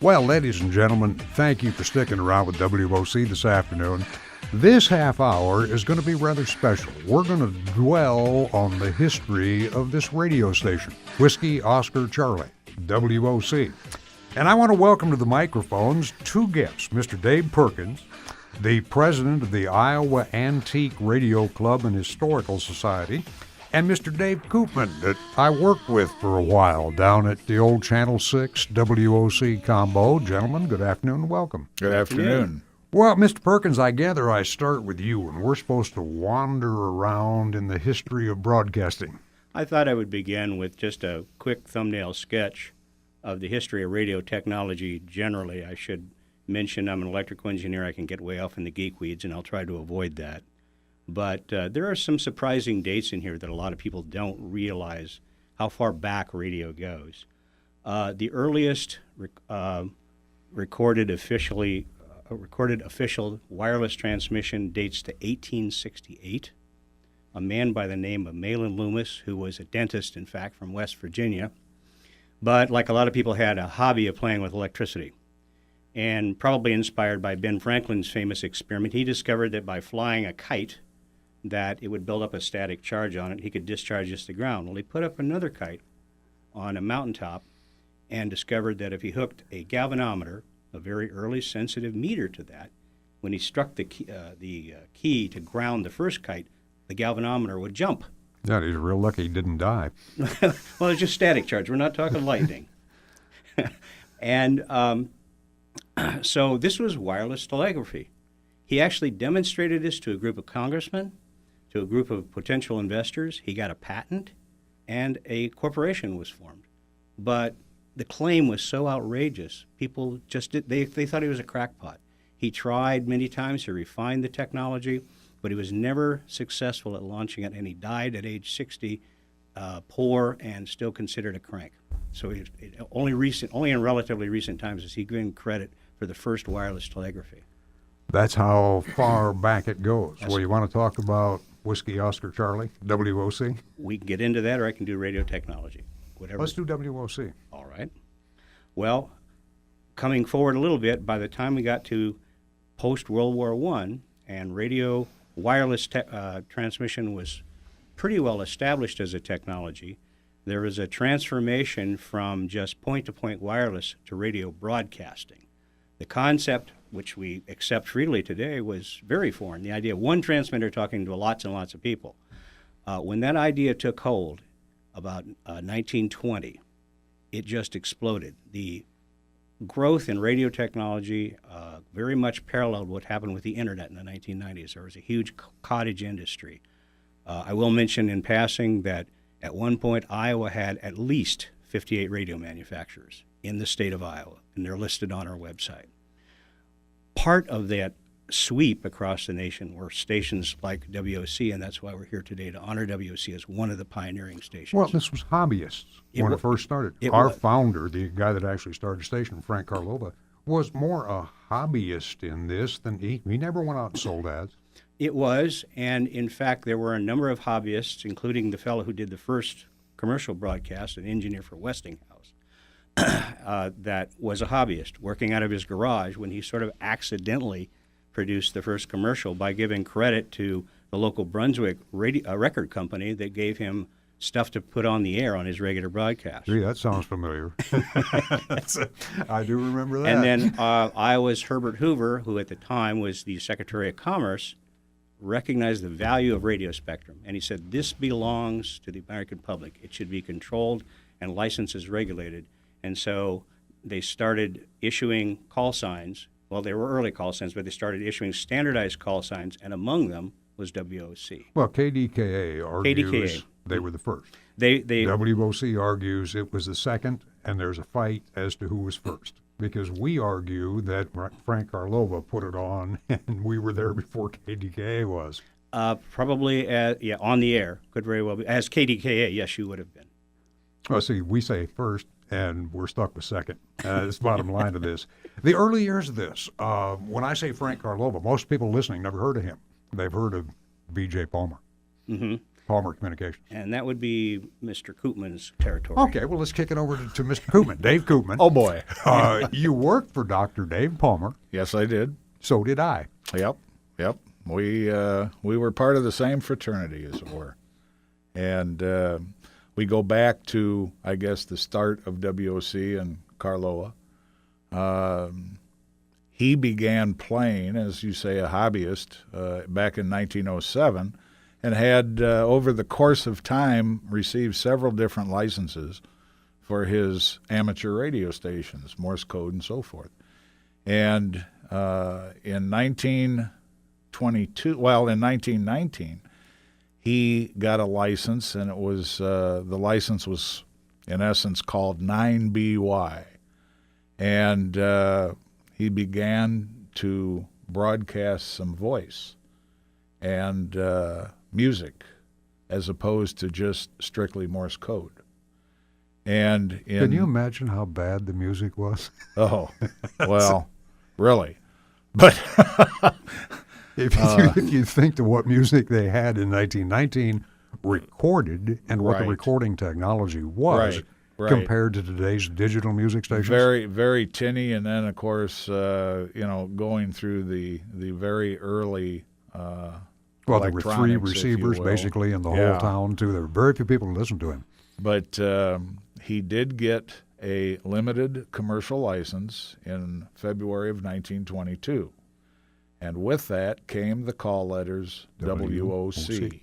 Well, ladies and gentlemen, thank you for sticking around with WOC this afternoon. This half hour is going to be rather special. We're going to dwell on the history of this radio station, Whiskey Oscar Charlie, WOC. And I want to welcome to the microphones two guests, Mr. Dave Perkins, the president of the Iowa Antique Radio Club and Historical Society, and Mr. Dave Koopman, that I worked with for a while down at the old Channel 6 WOC combo. Gentlemen, good afternoon and welcome. Good afternoon. Well, Mr. Perkins, I gather I start with you, and we're supposed to wander around in the history of broadcasting. I thought I would begin with just a quick thumbnail sketch of the history of radio technology generally. I should mention I'm an electrical engineer. I can get way off in the geek weeds, and I'll try to avoid that. But there are some surprising dates in here that a lot of people don't realize how far back radio goes. The earliest recorded official wireless transmission dates to 1868. A man by the name of Malin Loomis, who was a dentist, in fact, from West Virginia, but like a lot of people had a hobby of playing with electricity. And probably inspired by Ben Franklin's famous experiment, he discovered that by flying a kite, that it would build up a static charge on it. He could discharge this to the ground. Well, he put up another kite on a mountaintop and discovered that if he hooked a galvanometer, a very early sensitive meter to that, when he struck the key to ground the first kite, the galvanometer would jump. Yeah, he's real lucky he didn't die. Well, it's just static charge. We're not talking lightning. And so this was wireless telegraphy. He actually demonstrated this to a group of congressmen, to a group of potential investors. He got a patent, and a corporation was formed. But the claim was so outrageous, people just they thought he was a crackpot. He tried many times to refine the technology, but he was never successful at launching it, and he died at age 60, poor and still considered a crank. So only in relatively recent times is he given credit for the first wireless telegraphy. That's how far back it goes. Well, you want to talk about Whiskey Oscar Charlie, WOC? We can get into that, or I can do radio technology, whatever. Let's do WOC. All right. Well, coming forward a little bit, by the time we got to post-World War I, and radio wireless transmission was pretty well established as a technology, there was a transformation from just point-to-point wireless to radio broadcasting. The concept, which we accept freely today, was very foreign. The idea of one transmitter talking to lots and lots of people. When that idea took hold, about 1920, it just exploded. The growth in radio technology very much paralleled what happened with the internet in the 1990s. There was a huge cottage industry. I will mention in passing that at one point Iowa had at least 58 radio manufacturers in the state of Iowa, and they're listed on our website. Part of that sweep across the nation were stations like WOC, and that's why we're here today to honor WOC as one of the pioneering stations. Well, this was hobbyists when it first started. Our founder, the guy that actually started the station, Frank Karlova, was more a hobbyist in this than he never went out and sold ads. It was, and in fact, there were a number of hobbyists, including the fellow who did the first commercial broadcast, an engineer for Westinghouse, that was a hobbyist working out of his garage when he sort of accidentally produced the first commercial by giving credit to the local Brunswick record company that gave him stuff to put on the air on his regular broadcast. Gee, that sounds familiar. I do remember that. And then Iowa's Herbert Hoover, who at the time was the Secretary of Commerce, recognized the value of radio spectrum. And he said, this belongs to the American public. It should be controlled and licenses regulated. And so they started issuing call signs. Well, they were early call signs, but they started issuing standardized call signs, and among them was WOC. Well, KDKA argues they were the first. WOC argues it was the second, and there's a fight as to who was first, because we argue that Frank Karlova put it on, and we were there before KDKA was. Probably, on the air. Could very well be. As KDKA, yes, you would have been. Well, see, we say first, and we're stuck with second. That's the bottom line of this. The early years of this, when I say Frank Karlova, most people listening never heard of him. They've heard of B.J. Palmer. Mm-hmm. Palmer Communications? And that would be Mr. Koopman's territory. Okay, well, let's kick it over to Mr. Koopman, Dave Koopman. Oh, boy. You worked for Dr. Dave Palmer. Yes, I did. So did I. Yep. We were part of the same fraternity, as it were. And we go back to, I guess, the start of WOC and Carloa. He began playing, as you say, a hobbyist back in 1907, and had, over the course of time, received several different licenses for his amateur radio stations, Morse code and so forth. And in 1919, he got a license, and it was the license was, in essence, called 9BY. And he began to broadcast some voice and music as opposed to just strictly Morse code. And Can you imagine how bad the music was? Oh, well, really. But if you think to what music they had in 1919 recorded and what the Right. recording technology was Right. compared to today's digital music stations. very, very tinny, and then, of course, going through the very early Well, there were three electronics, if you receivers will. basically in the Yeah. whole town, too. There were very few people who listened to him. But he did get a limited commercial license in February of 1922. And with that came the call letters WOC.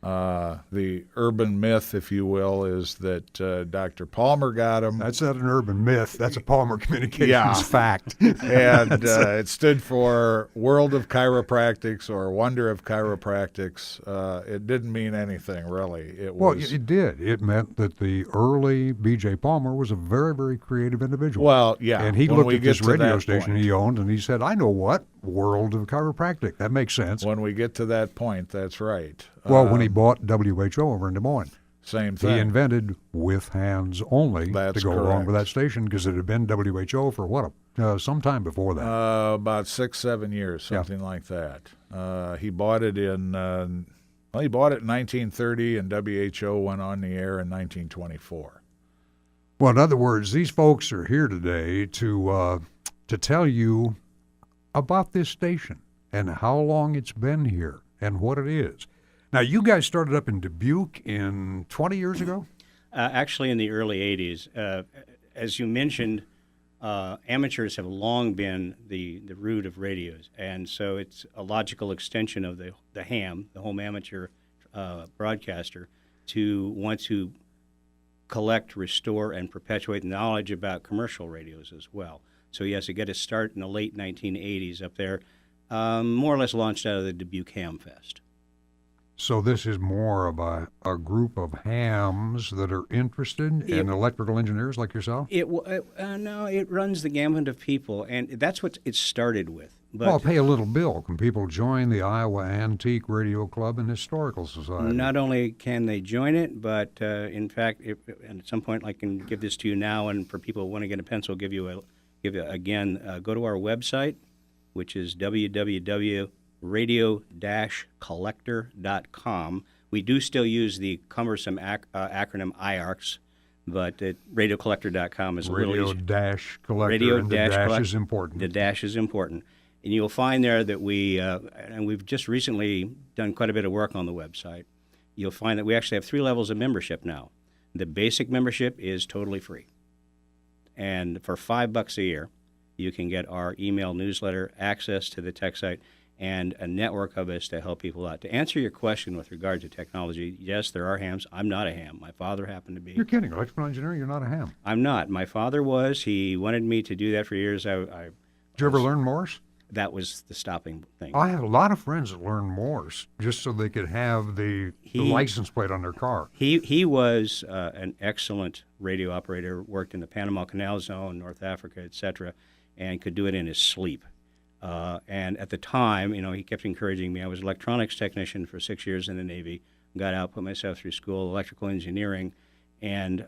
The urban myth, if you will, is that Dr. Palmer got them. That's not an urban myth. That's a Palmer Communications Yeah. fact. And it stood for World of Chiropractics or Wonder of Chiropractics. It didn't mean anything, really. It Well, was it did. It meant that the early B.J. Palmer was a very, very creative individual. well, yeah. and he when looked we at get this to radio that station point. he owned, and he said, I know what? World of Chiropractic. That makes sense. When we get to that point, that's right. Well, when he bought WHO over in Des Moines, Same he thing. invented with hands only That's to go along with correct. that station because it had been WHO for some time before that. About 6-7 years, Yeah. something like that. He bought it in 1930, and WHO went on the air in 1924. Well, in other words, these folks are here today to tell you about this station and how long it's been here and what it is. Now, you guys started up in Dubuque 20 years ago? Actually, in the early 80s. As you mentioned, amateurs have long been the root of radios, and so it's a logical extension of the ham, the home amateur broadcaster, to want to collect, restore, and perpetuate knowledge about commercial radios as well. So yes, it got its start in the late 1980s up there, more or less launched out of the Dubuque Ham Fest. So this is more of a group of hams that are interested in electrical engineers like yourself? No, it runs the gamut of people, and that's what it started with. But Well, pay a little bill. Can people join the Iowa Antique Radio Club and Historical Society? not only can they join it, but in fact, and at some point I can give this to you now, and for people who want to get a pencil, go to our website, which is www.radio-collector.com. We do still use the cumbersome acronym IARCS, but radiocollector.com is a little easier. Radio-collector, and the dash is important. The dash is important. And you'll find there that and we've just recently done quite a bit of work on the website. You'll find that we actually have 3 levels of membership now. The basic membership is totally free. And for $5 a year, you can get our email newsletter, access to the tech site, and a network of us to help people out. To answer your question with regard to technology, yes, there are hams. I'm not a ham. My father happened to be. You're kidding. Electrical engineer, you're not a ham. I'm not. My father was. He wanted me to do that for years. Did you ever learn Morse? That was the stopping thing. I have a lot of friends that learn Morse just so they could have the license plate on their car. He was an excellent radio operator, worked in the Panama Canal Zone, North Africa, etc., and could do it in his sleep. And at the time, he kept encouraging me. I was an electronics technician for 6 years in the Navy, got out, put myself through school, electrical engineering, and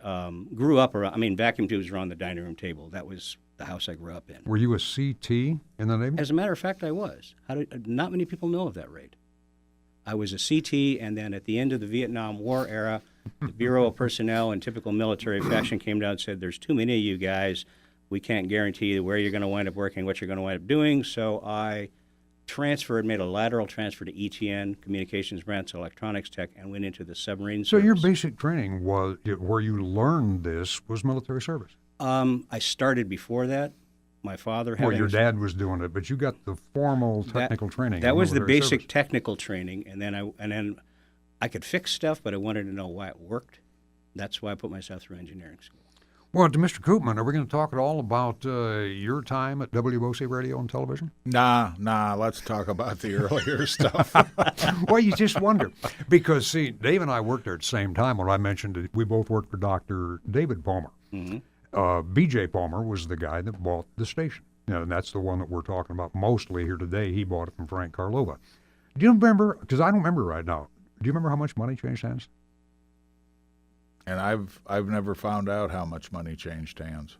grew up around, vacuum tubes were on the dining room table. That was the house I grew up in. Were you a CT in the Navy? As a matter of fact, I was. Not many people know of that rate. I was a CT, and then at the end of the Vietnam War era, the Bureau of Personnel in typical military fashion came down and said, there's too many of you guys. We can't guarantee where you're going to wind up working, what you're going to wind up doing. So I made a lateral transfer to ETN, Communications Branch Electronics Tech, and went into the submarine So service. your basic training was, where you learned this, was military service? I started before that. My father had Well, your dad was doing it, but you got the formal technical training. That in was the military basic service. technical training, and then I could fix stuff, but I wanted to know why it worked. That's why I put myself through engineering school. Well, to Mr. Koopman, are we going to talk at all about your time at WOC Radio and Television? Nah, let's talk about the earlier stuff. Well, you just wonder. Because, see, Dave and I worked there at the same time when I mentioned that we both worked for Dr. David Palmer. Mm-hmm. B.J. Palmer was the guy that bought the station. And that's the one that we're talking about mostly here today. He bought it from Frank Karlova. Do you remember, because I don't remember right now, do you remember how much money changed hands? And I've never found out how much money changed hands.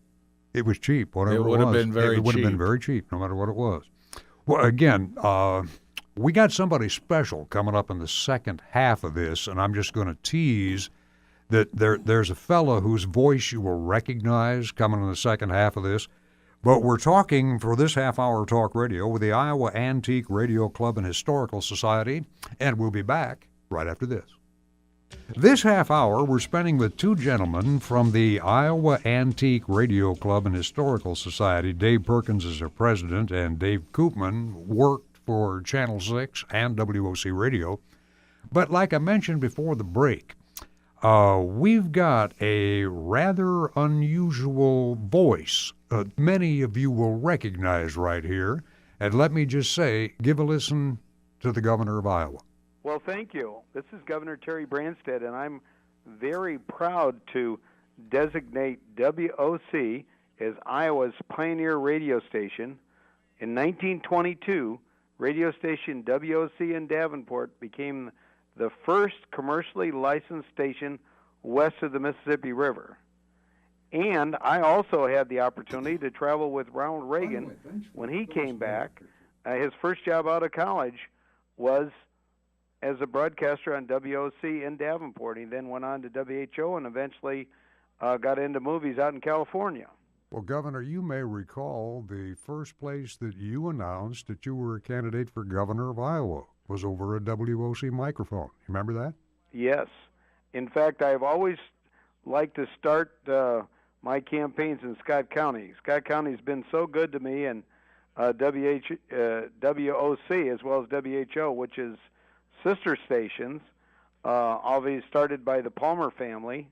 It was cheap, whatever it was. It would have been very cheap. It would have been very cheap, no matter what it was. Well, again, we got somebody special coming up in the second half of this, and I'm just going to tease that there's a fellow whose voice you will recognize coming in the second half of this. But we're talking for this half-hour talk radio with the Iowa Antique Radio Club and Historical Society, and we'll be back right after this. This half hour, we're spending with two gentlemen from the Iowa Antique Radio Club and Historical Society. Dave Perkins is their president, and Dave Koopman worked for Channel 6 and WOC Radio. But like I mentioned before the break, we've got a rather unusual voice. Many of you will recognize right here. And let me just say, give a listen to the governor of Iowa. Well, thank you. This is Governor Terry Branstad, and I'm very proud to designate WOC as Iowa's pioneer radio station. In 1922, radio station WOC in Davenport became the first commercially licensed station west of the Mississippi River. And I also had the opportunity to travel with Ronald Reagan when he came back. His first job out of college was as a broadcaster on WOC in Davenport. He then went on to WHO and eventually got into movies out in California. Well, Governor, you may recall the first place that you announced that you were a candidate for governor of Iowa was over a WOC microphone. You remember that? Yes. In fact, I've always liked to start my campaigns in Scott County. Scott County's been so good to me, and WOC as well as WHO, which is sister stations, obviously started by the Palmer family.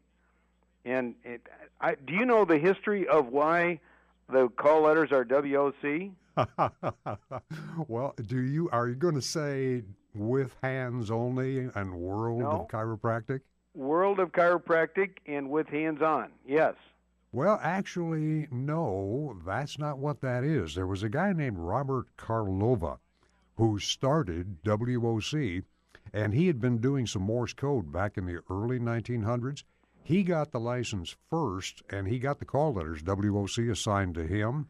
And do you know the history of why the call letters are WOC? Well, are you going to say with hands only and World of Chiropractic? World of Chiropractic and with hands on, yes. Well, actually, no, that's not what that is. There was a guy named Robert Karlova who started WOC, and he had been doing some Morse code back in the early 1900s. He got the license first, and he got the call letters, WOC, assigned to him.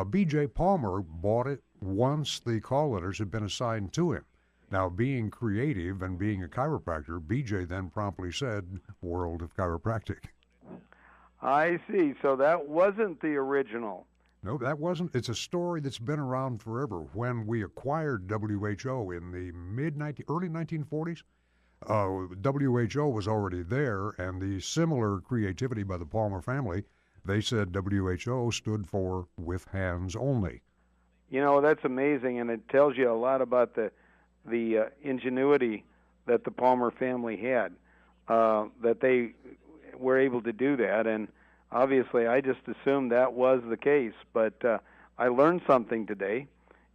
B.J. Palmer bought it once the call letters had been assigned to him. Now, being creative and being a chiropractor, B.J. then promptly said, World of Chiropractic. I see. So that wasn't the original. No, that wasn't. It's a story that's been around forever. When we acquired WHO in the early 1940s, WHO was already there, and the similar creativity by the Palmer family, they said WHO stood for with hands only. You know, that's amazing, and it tells you a lot about the ingenuity that the Palmer family had, that they were able to do that. And obviously, I just assumed that was the case, but I learned something today,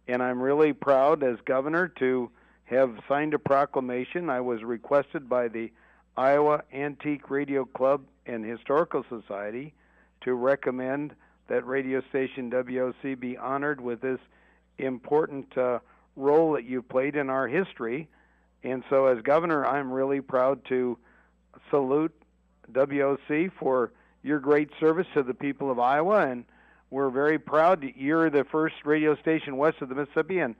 and I'm really proud as governor to have signed a proclamation. I was requested by the Iowa Antique Radio Club and Historical Society to recommend that radio station WOC be honored with this important role that you've played in our history. And so as governor, I'm really proud to salute WOC for your great service to the people of Iowa, and we're very proud that you're the first radio station west of the Mississippi, and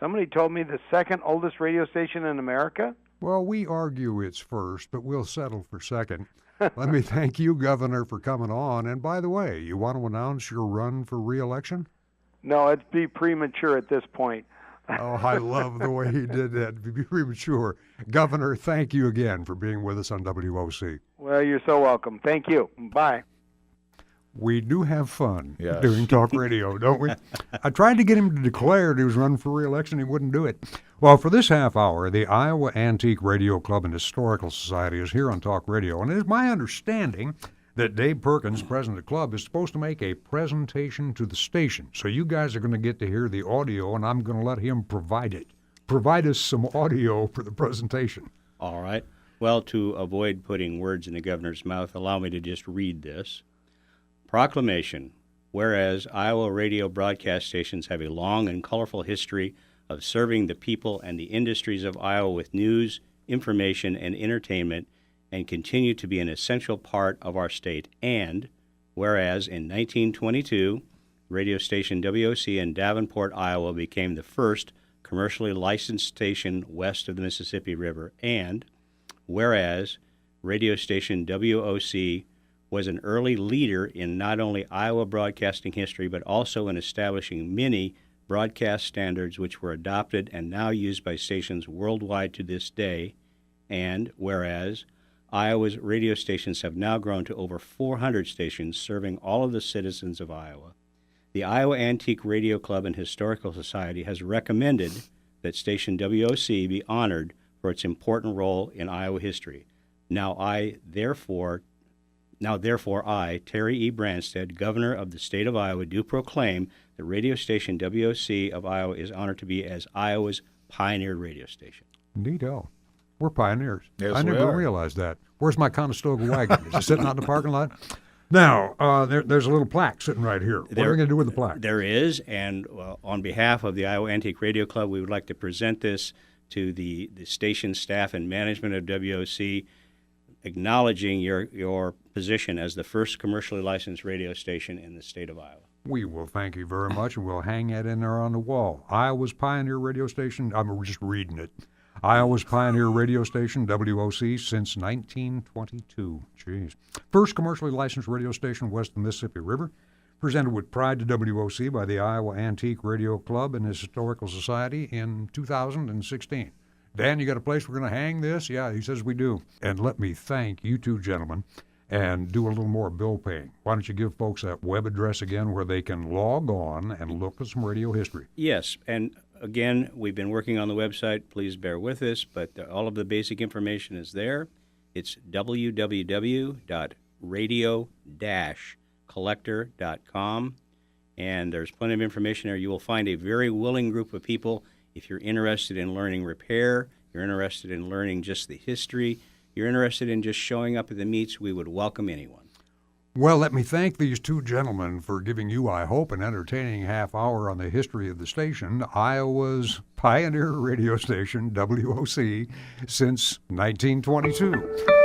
Somebody told me the second oldest radio station in America. Well, we argue it's first, but we'll settle for second. Let me thank you, Governor, for coming on. And by the way, you want to announce your run for re-election? No, it'd be premature at this point. Oh, I love the way he did that. Be premature. Governor, thank you again for being with us on WOC. Well, you're so welcome. Thank you. Bye. We do have fun Yes. doing talk radio, don't we? I tried to get him to declare that he was running for re-election. He wouldn't do it. Well, for this half hour, the Iowa Antique Radio Club and Historical Society is here on Talk Radio. And it is my understanding that Dave Perkins, president of the club, is supposed to make a presentation to the station. So you guys are going to get to hear the audio, and I'm going to let him provide it. Provide us some audio for the presentation. All right. Well, to avoid putting words in the governor's mouth, allow me to just read this. Proclamation. Whereas Iowa radio broadcast stations have a long and colorful history of serving the people and the industries of Iowa with news, information, and entertainment, and continue to be an essential part of our state. And whereas in 1922, radio station WOC in Davenport, Iowa became the first commercially licensed station west of the Mississippi River. And whereas radio station WOC was an early leader in not only Iowa broadcasting history, but also in establishing many broadcast standards which were adopted and now used by stations worldwide to this day. And whereas Iowa's radio stations have now grown to over 400 stations serving all of the citizens of Iowa, the Iowa Antique Radio Club and Historical Society has recommended that station WOC be honored for its important role in Iowa history. Now therefore I, Terry E. Branstad, Governor of the State of Iowa, do proclaim that radio station WOC of Iowa is honored to be as Iowa's pioneer radio station. Neato. We're pioneers. Yes, I we never are. realized that. Where's my Conestoga wagon? Is it sitting out in the parking lot? Now, there's a little plaque sitting right here. What are we going to do with the plaque? There is, and on behalf of the Iowa Antique Radio Club, we would like to present this to the station staff and management of WOC, acknowledging your position as the first commercially licensed radio station in the state of Iowa. We will thank you very much, and we'll hang that in there on the wall. Iowa's pioneer radio station, I'm just reading it. Iowa's pioneer radio station, WOC, since 1922. Jeez. First commercially licensed radio station west of the Mississippi River. Presented with pride to WOC by the Iowa Antique Radio Club and Historical Society in 2016. Dan, you got a place we're going to hang this? Yeah, he says we do. And let me thank you two gentlemen and do a little more bill paying. Why don't you give folks that web address again where they can log on and look at some radio history? Yes, and again, we've been working on the website. Please bear with us, but all of the basic information is there. It's www.radio-collector.com, and there's plenty of information there. You will find a very willing group of people. If you're interested in learning repair, you're interested in learning just the history, you're interested in just showing up at the meets, we would welcome anyone. Well, let me thank these two gentlemen for giving you, I hope, an entertaining half hour on the history of the station, Iowa's pioneer radio station, WOC, since 1922.